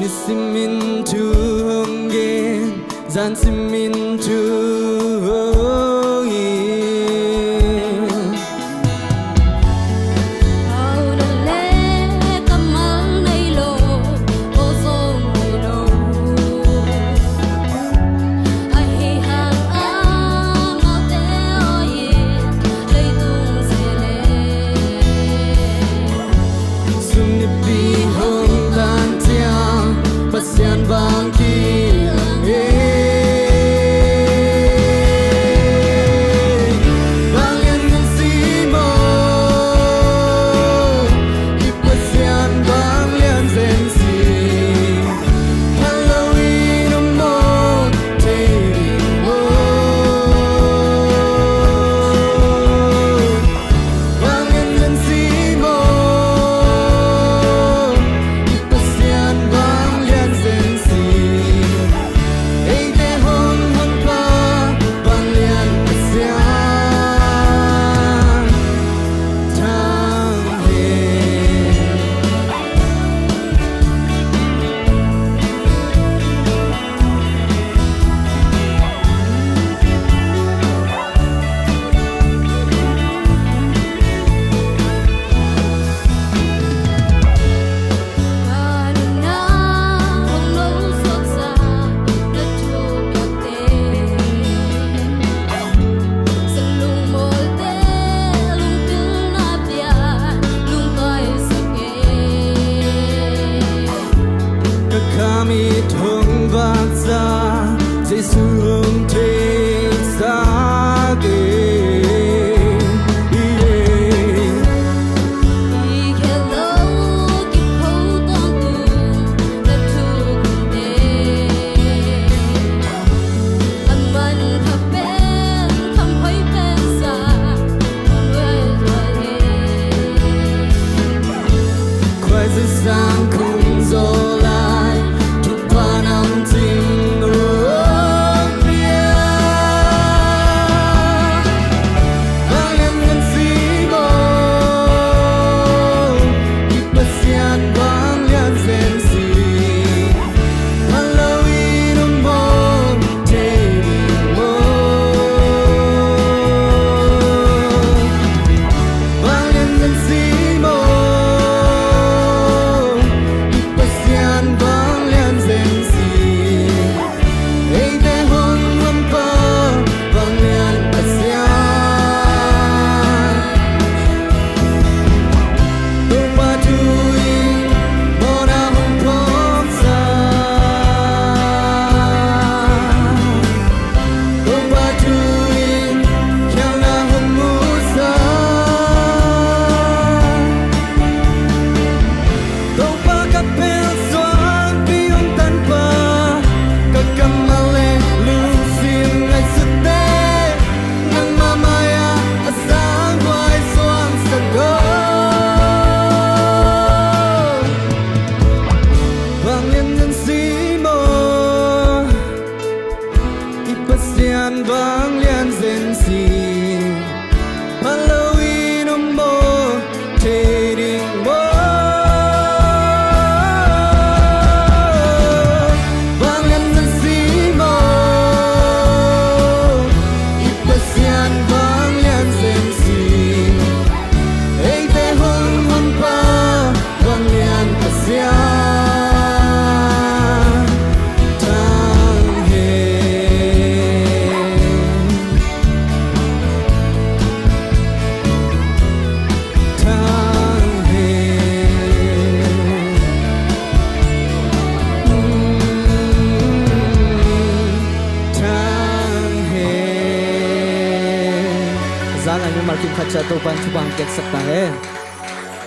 Nisimin tu hongen zan simin tu Pasian bangki Bangan ng simo Ipasian bang lian sensi Halloween mo Tailing mo Bangan ng simo Ipasian bang Kami thong vang sa Giêsu hồng thế xa kề Sang cùng gió lại thuộc qua năm tình ước bia vang lên ngân xí bồ Ipasian vang lên zen xí Halloween mo Tailing mo vang lên ngân xí Ipasian vang lian zen si Halloween mo Tailing mo vang lian zen si mo Ipasian vang lian zen si Hey te hong hon pa vang lian pasian Zan ang yung marking khatsa to pan chupang ket sakta hai